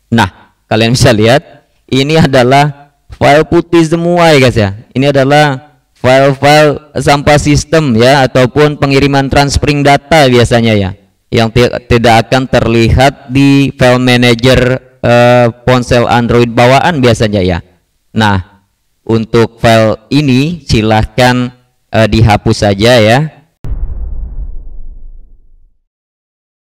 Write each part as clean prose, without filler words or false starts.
Nah, kalian bisa lihat ini adalah file putih semua ya guys ya. Ini adalah file-file sampah sistem ya, ataupun pengiriman transferring data biasanya ya, yang tidak akan terlihat di file manager ponsel Android bawaan biasanya ya. Nah, untuk file ini silahkan dihapus saja ya.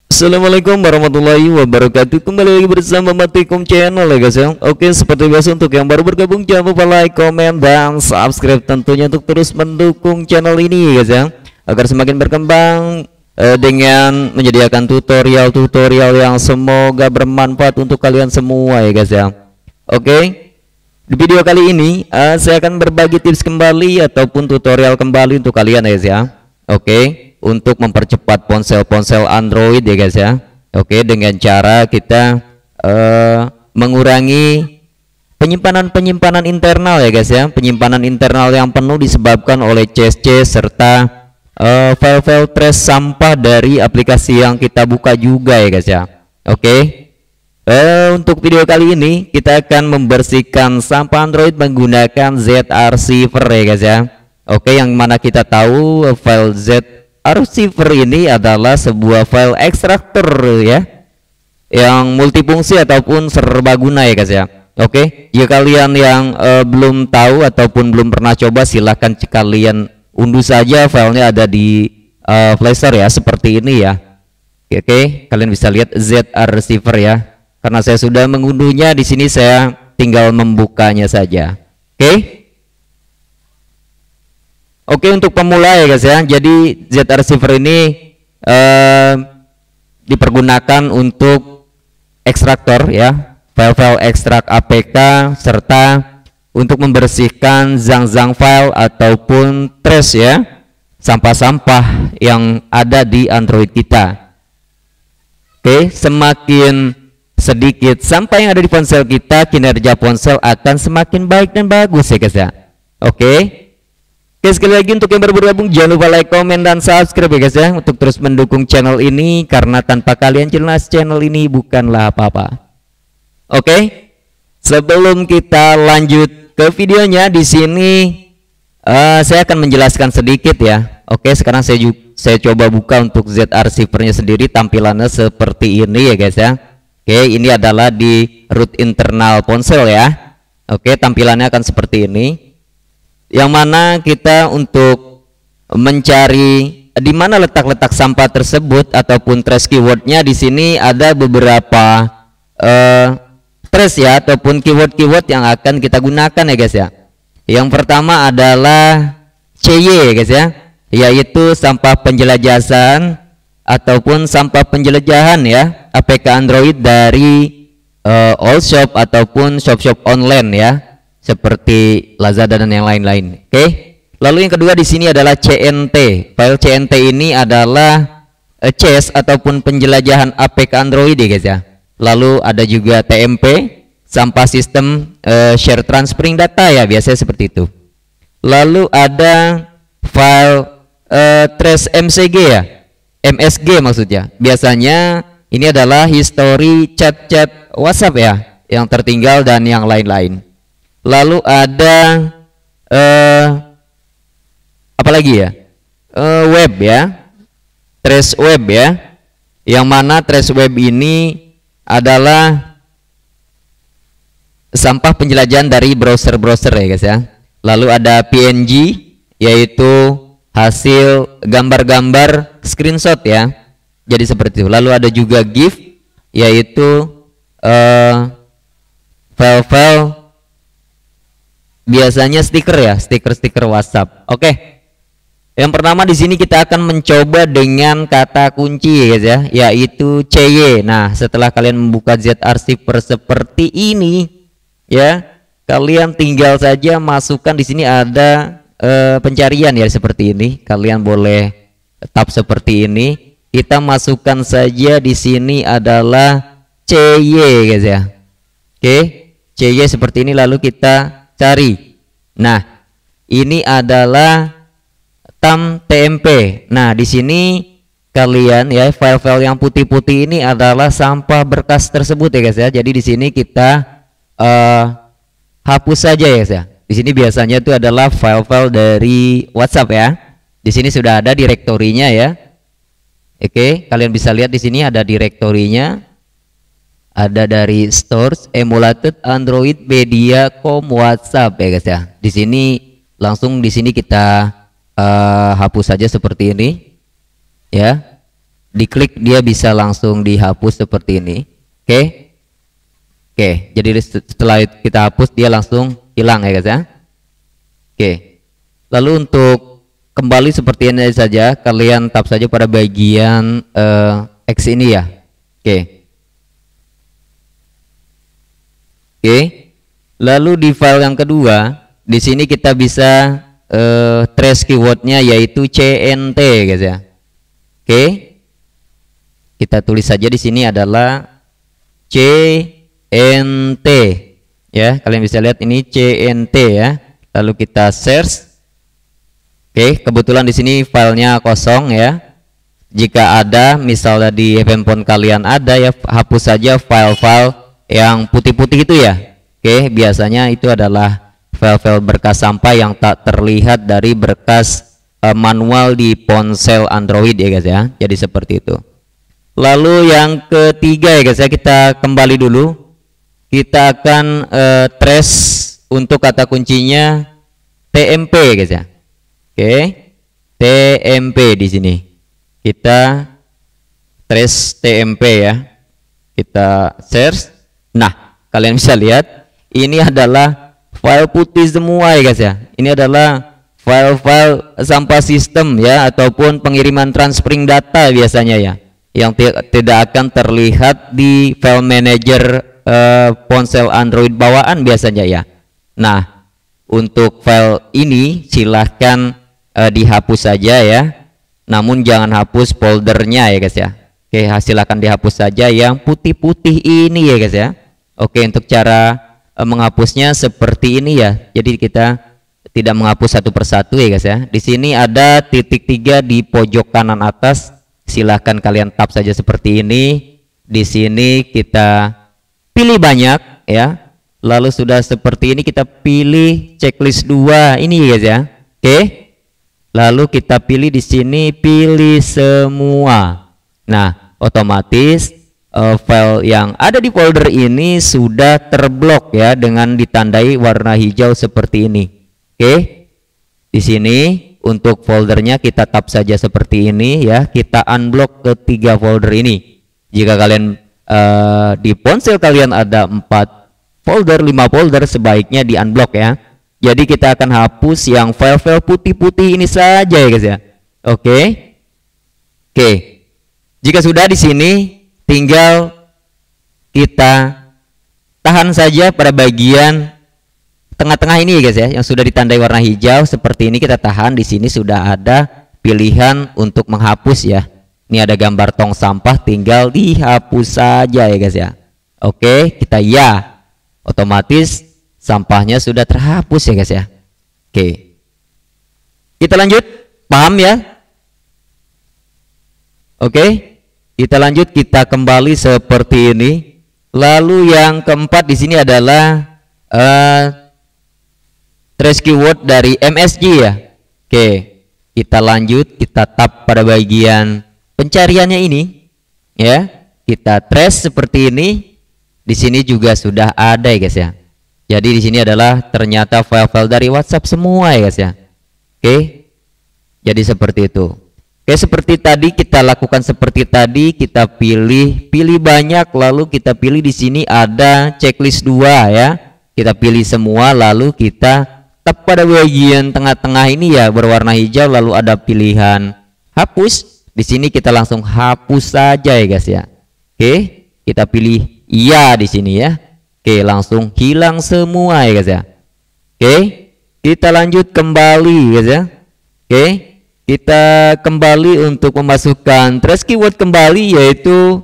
Assalamualaikum warahmatullahi wabarakatuh. Kembali lagi bersama Matikum Channel ya guys ya. Oke, seperti biasa untuk yang baru bergabung jangan lupa like, komen, dan subscribe tentunya untuk terus mendukung channel ini ya guys ya, agar semakin berkembang dengan menyediakan tutorial-tutorial yang semoga bermanfaat untuk kalian semua ya guys ya. Oke, di video kali ini saya akan berbagi tips kembali ataupun tutorial kembali untuk kalian ya guys ya. Oke, untuk mempercepat ponsel-ponsel Android ya guys ya. Oke, dengan cara kita mengurangi penyimpanan internal ya guys ya. Penyimpanan internal yang penuh disebabkan oleh cache serta file-file trash sampah dari aplikasi yang kita buka juga ya guys ya. Oke, untuk video kali ini kita akan membersihkan sampah Android menggunakan ZArchiver ya guys ya. Oke, yang mana kita tahu file ZArchiver ini adalah sebuah file ekstraktor ya, yang multifungsi ataupun serbaguna ya guys ya. Oke, jika kalian yang belum tahu ataupun belum pernah coba, silahkan kalian unduh saja, filenya ada di Play Store ya, seperti ini ya. Oke, kalian bisa lihat ZArchiver ya. Karena saya sudah mengunduhnya, di sini saya tinggal membukanya saja. Oke, untuk pemula ya guys ya. Jadi ZArchiver ini dipergunakan untuk ekstraktor ya, file-file ekstrak APK serta untuk membersihkan zang-zang file ataupun trash ya, sampah-sampah yang ada di Android kita. Oke, semakin sedikit sampah yang ada di ponsel kita, kinerja ponsel akan semakin baik dan bagus ya guys ya. Oke, sekali lagi untuk yang baru bergabung jangan lupa like, komen, dan subscribe ya guys ya, untuk terus mendukung channel ini, karena tanpa kalian jelas channel ini bukanlah apa-apa. Oke, sebelum kita lanjut ke videonya, di sini saya akan menjelaskan sedikit ya. Oke, sekarang saya coba buka untuk ZArchiver-nya sendiri, tampilannya seperti ini ya guys ya. Oke, ini adalah di root internal ponsel ya. Oke, tampilannya akan seperti ini, yang mana kita untuk mencari di mana letak-letak sampah tersebut ataupun trash keywordnya, di sini ada beberapa trash ya, ataupun keyword-keyword yang akan kita gunakan ya guys ya. Yang pertama adalah CY ya guys ya, yaitu sampah penjelajahan ataupun sampah penjelajahan ya, APK Android dari all shop ataupun shop-shop online ya, seperti Lazada dan yang lain-lain. Oke. Lalu yang kedua di sini adalah CNT. File CNT ini adalah cache ataupun penjelajahan APK Android ya guys ya. Lalu ada juga TMP, sampah sistem share transferring data ya, biasanya seperti itu. Lalu ada file trace MCG ya, MSG maksudnya. Biasanya ini adalah history chat-chat WhatsApp ya, yang tertinggal dan yang lain-lain. Lalu ada apa lagi ya, web ya, trace web ya, yang mana trace web ini adalah sampah penjelajahan dari browser-browser ya guys ya. Lalu ada PNG, yaitu hasil gambar-gambar screenshot ya, jadi seperti itu. Lalu ada juga GIF, yaitu file-file biasanya stiker ya, stiker-stiker WhatsApp. Oke. Yang pertama di sini kita akan mencoba dengan kata kunci ya guys ya, yaitu CY. Nah, setelah kalian membuka ZArchiver seperti ini ya, kalian tinggal saja masukkan, di sini ada pencarian ya seperti ini. Kalian boleh tap seperti ini. Kita masukkan saja di sini adalah CY guys ya. Oke, CY seperti ini, lalu kita cari. Nah, ini adalah TAM TMP. Nah, di sini kalian ya, file-file yang putih-putih ini adalah sampah berkas tersebut ya guys ya. Jadi di sini kita hapus saja ya guys ya. Di sini biasanya itu adalah file-file dari WhatsApp ya. Di sini sudah ada direktorinya ya. Oke, kalian bisa lihat di sini ada direktorinya. Ada dari stores, emulated, Android, media, WhatsApp ya guys ya. Di sini langsung di sini kita hapus saja seperti ini. Ya, diklik dia bisa langsung dihapus seperti ini. Oke, jadi setelah kita hapus dia langsung hilang ya guys ya. Oke, lalu untuk kembali seperti ini saja, kalian tap saja pada bagian X ini ya. Oke, lalu di file yang kedua, di sini kita bisa trace keywordnya yaitu CNT guys ya. Oke, kita tulis saja di sini adalah CNT ya. Kalian bisa lihat ini CNT ya. Lalu kita search. Oke, kebetulan di sini filenya kosong ya. Jika ada, misalnya di handphone kalian ada ya, hapus saja file-file yang putih-putih itu ya. Oke, biasanya itu adalah file-file berkas sampah yang tak terlihat dari berkas manual di ponsel Android ya guys ya. Jadi seperti itu. Lalu yang ketiga ya guys ya, kita kembali dulu. Kita akan trace untuk kata kuncinya TMP ya guys ya. Oke, TMP di sini. Kita trace TMP ya. Kita search. Nah, kalian bisa lihat ini adalah file putih semua ya guys ya. Ini adalah file-file sampah sistem ya, ataupun pengiriman transferring data biasanya ya, yang tidak akan terlihat di file manager ponsel Android bawaan biasanya ya. Nah, untuk file ini silahkan dihapus saja ya, namun jangan hapus foldernya ya guys ya. Oke, silahkan dihapus saja yang putih-putih ini ya guys ya. Oke, untuk cara menghapusnya seperti ini ya. Jadi kita tidak menghapus satu persatu ya guys ya. Di sini ada titik 3 di pojok kanan atas. Silahkan kalian tap saja seperti ini. Di sini kita pilih banyak ya. Lalu sudah seperti ini kita pilih checklist 2 ini ya guys ya. Oke. Lalu kita pilih di sini pilih semua. Nah, otomatis file yang ada di folder ini sudah terblok ya, dengan ditandai warna hijau seperti ini. Oke, di sini untuk foldernya kita tap saja seperti ini ya. Kita unblock ketiga folder ini. Jika kalian di ponsel kalian ada 4 folder, 5 folder, sebaiknya di unblock ya. Jadi kita akan hapus yang file-file putih-putih ini saja ya guys ya. Oke, jika sudah di sini tinggal kita tahan saja pada bagian tengah-tengah ini ya guys ya, yang sudah ditandai warna hijau seperti ini. Kita tahan. Di sini sudah ada pilihan untuk menghapus ya. Ini ada gambar tong sampah, tinggal dihapus saja ya guys ya. Oke, kita ya, otomatis sampahnya sudah terhapus ya guys ya. Oke, kita lanjut. Paham ya? Oke, kita lanjut. Kita kembali seperti ini. Lalu yang keempat di sini adalah trace keyword dari MSG ya. Oke, kita lanjut. Kita tap pada bagian pencariannya ini ya. Kita trace seperti ini. Di sini juga sudah ada ya guys ya. Jadi di sini adalah ternyata file-file dari WhatsApp semua ya guys ya. Oke, jadi seperti itu. Oke, seperti tadi kita lakukan seperti tadi. Kita pilih banyak, lalu kita pilih di sini ada checklist 2 ya. Kita pilih semua, lalu kita tap pada bagian tengah-tengah ini ya, berwarna hijau, lalu ada pilihan hapus. Di sini kita langsung hapus saja ya guys ya. Oke, kita pilih iya di sini ya. Oke, langsung hilang semua ya guys ya. Oke, kita lanjut kembali guys ya. Oke, kita kembali untuk memasukkan trace keyword kembali, yaitu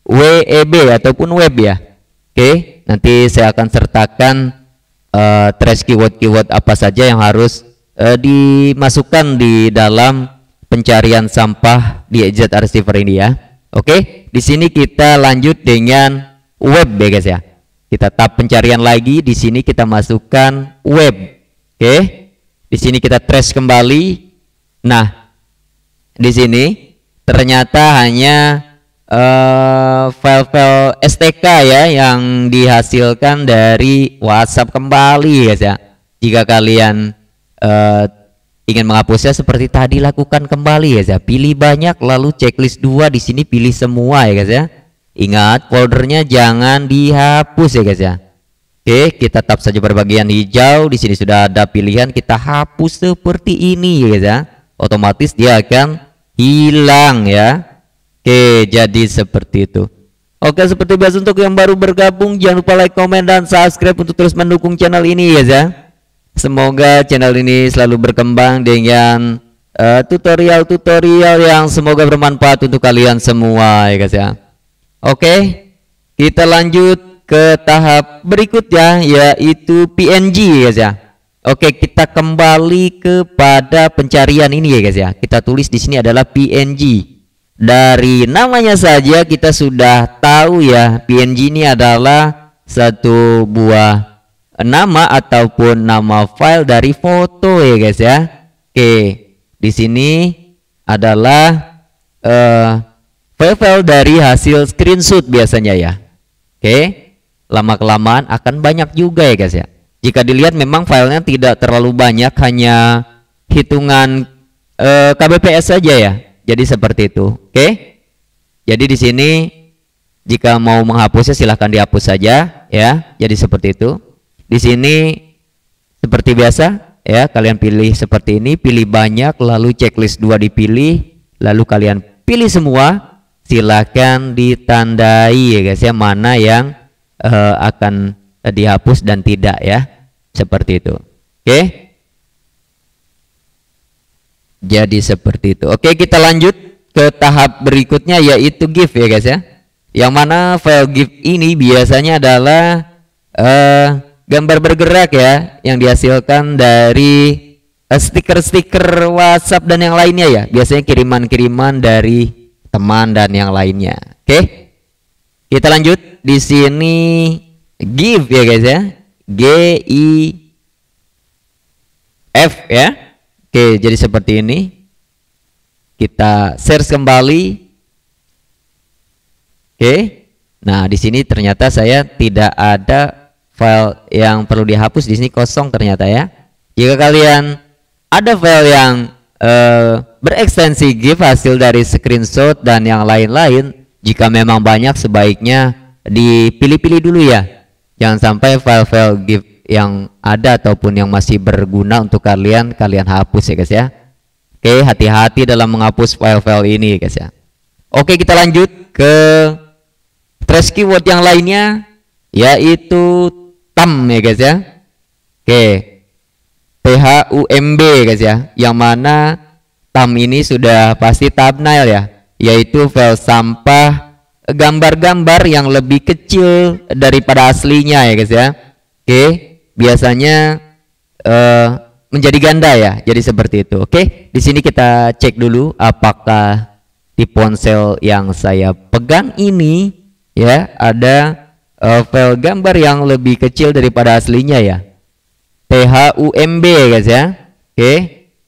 WEB ataupun web ya. Oke, nanti saya akan sertakan trace keyword apa saja yang harus dimasukkan di dalam pencarian sampah di EZ Receiver ini ya. Oke, di sini kita lanjut dengan web ya guys ya. Kita tab pencarian lagi, di sini kita masukkan web. Oke. Di sini kita trace kembali. Nah, di sini ternyata hanya file-file STK ya yang dihasilkan dari WhatsApp kembali guys ya. Jika kalian ingin menghapusnya seperti tadi, lakukan kembali ya. Pilih banyak lalu checklist 2, di sini pilih semua ya guys ya. Ingat foldernya jangan dihapus ya guys ya. Oke, kita tap saja berbagian hijau, di sini sudah ada pilihan, kita hapus seperti ini ya guys ya. Otomatis dia akan hilang ya. Oke, jadi seperti itu. Oke, seperti biasa untuk yang baru bergabung jangan lupa like, komen, dan subscribe untuk terus mendukung channel ini ya guys ya. Semoga channel ini selalu berkembang dengan tutorial-tutorial yang semoga bermanfaat untuk kalian semua ya guys ya. Oke, kita lanjut ke tahap berikutnya yaitu PNG ya guys ya. Oke, kita kembali kepada pencarian ini ya guys ya. Kita tulis di sini adalah PNG. Dari namanya saja kita sudah tahu ya, PNG ini adalah satu buah nama ataupun nama file dari foto ya guys ya. Oke, di sini adalah file-file dari hasil screenshot biasanya ya. Oke, lama kelamaan akan banyak juga ya guys ya. Jika dilihat memang filenya tidak terlalu banyak, hanya hitungan kbps saja ya. Jadi seperti itu. Oke, jadi di sini jika mau menghapusnya silahkan dihapus saja ya. Jadi seperti itu. Di sini seperti biasa ya, kalian pilih seperti ini, pilih banyak lalu checklist 2 dipilih, lalu kalian pilih semua, silakan ditandai ya guys ya, mana yang akan dihapus dan tidak ya, seperti itu. Oke, jadi seperti itu. Oke, kita lanjut ke tahap berikutnya yaitu GIF ya guys ya, yang mana file GIF ini biasanya adalah gambar bergerak ya, yang dihasilkan dari stiker-stiker WhatsApp dan yang lainnya ya. Biasanya kiriman-kiriman dari teman dan yang lainnya. Oke, kita lanjut. Di sini GIF ya guys ya, GIF ya. Oke, jadi seperti ini. Kita search kembali. Oke, nah di sini ternyata saya tidak ada file yang perlu dihapus, di sini kosong ternyata ya. Jika kalian ada file yang berekstensi GIF hasil dari screenshot dan yang lain-lain, jika memang banyak sebaiknya dipilih-pilih dulu ya. Jangan sampai file-file GIF yang ada ataupun yang masih berguna untuk kalian hapus ya guys ya. Oke, hati-hati dalam menghapus file-file ini guys ya. Oke, kita lanjut ke trace keyword yang lainnya yaitu thumb ya guys ya. Oke, THUMB guys ya, yang mana thumb ini sudah pasti thumbnail ya, yaitu file sampah gambar-gambar yang lebih kecil daripada aslinya ya guys ya. Oke, biasanya menjadi ganda ya, jadi seperti itu. Oke, di sini kita cek dulu apakah di ponsel yang saya pegang ini ya ada file gambar yang lebih kecil daripada aslinya ya, THUMB ya guys ya. Oke,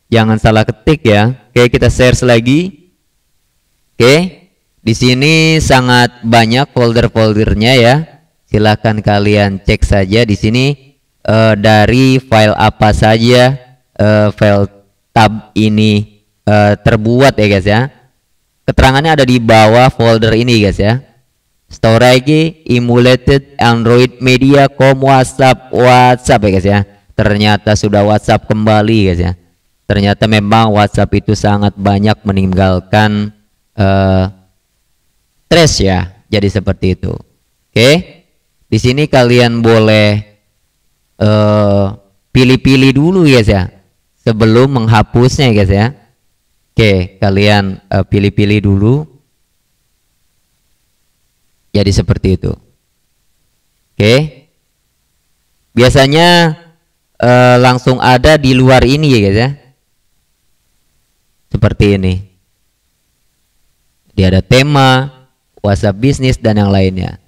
jangan salah ketik ya. Oke, kita search lagi. Oke, di sini sangat banyak folder-foldernya ya. Silahkan kalian cek saja di sini dari file apa saja file tab ini terbuat ya guys ya. Keterangannya ada di bawah folder ini guys ya. Storage emulated Android media com WhatsApp ya guys ya. Ternyata sudah WhatsApp kembali guys ya. Ternyata memang WhatsApp itu sangat banyak meninggalkan trace ya. Jadi seperti itu. Oke, di sini kalian boleh pilih-pilih dulu guys ya sebelum menghapusnya guys ya. Oke, kalian pilih-pilih dulu. Jadi seperti itu. Oke, biasanya langsung ada di luar ini ya guys ya. seperti ini. Dia ada tema, WhatsApp bisnis dan yang lainnya.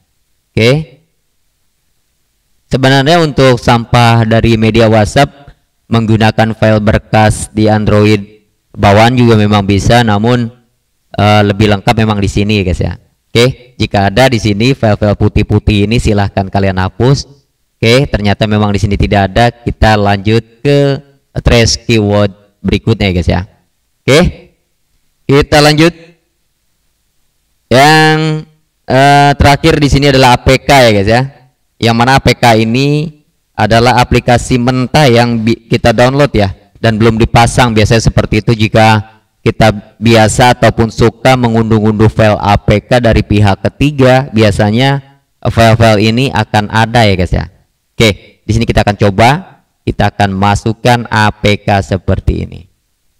Oke. Sebenarnya untuk sampah dari media WhatsApp menggunakan file berkas di Android bawaan juga memang bisa, namun lebih lengkap memang di sini guys ya. Oke, jika ada di sini file-file putih-putih ini silahkan kalian hapus. Oke, ternyata memang di sini tidak ada, kita lanjut ke trace keyword berikutnya guys ya. Oke, kita lanjut. Yang terakhir di sini adalah APK ya guys ya. Yang mana APK ini adalah aplikasi mentah yang kita download ya, dan belum dipasang. Biasanya seperti itu jika kita biasa ataupun suka mengunduh-unduh file APK dari pihak ketiga, biasanya file-file ini akan ada ya guys ya. Oke, di sini kita akan coba, kita akan masukkan APK seperti ini.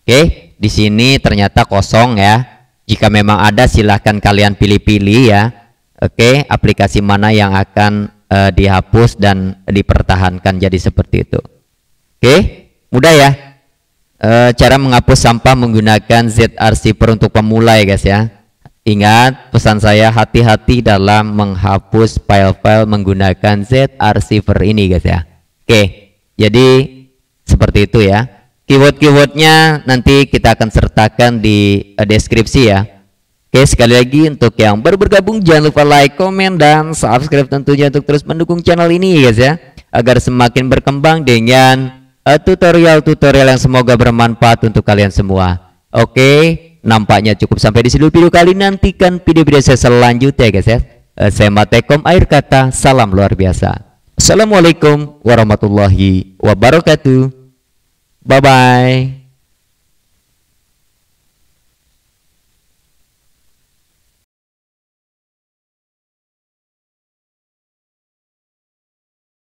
Oke, di sini ternyata kosong ya. Jika memang ada silahkan kalian pilih-pilih ya. Oke, aplikasi mana yang akan dihapus dan dipertahankan jadi seperti itu. Oke, mudah ya. Cara menghapus sampah menggunakan ZArchiver untuk pemula ya guys ya. Ingat pesan saya, hati-hati dalam menghapus file-file menggunakan ZArchiver ini guys ya. Oke, jadi seperti itu ya. Keyword-keywordnya nanti kita akan sertakan di deskripsi ya. Oke, sekali lagi untuk yang baru bergabung jangan lupa like, komen, dan subscribe tentunya untuk terus mendukung channel ini guys ya, agar semakin berkembang dengan tutorial-tutorial yang semoga bermanfaat untuk kalian semua. Oke, nampaknya cukup sampai di sini video kali. Nantikan video-video saya selanjutnya guys ya. Saya Matekom, akhir kata, salam luar biasa. Assalamualaikum warahmatullahi wabarakatuh. Bye bye.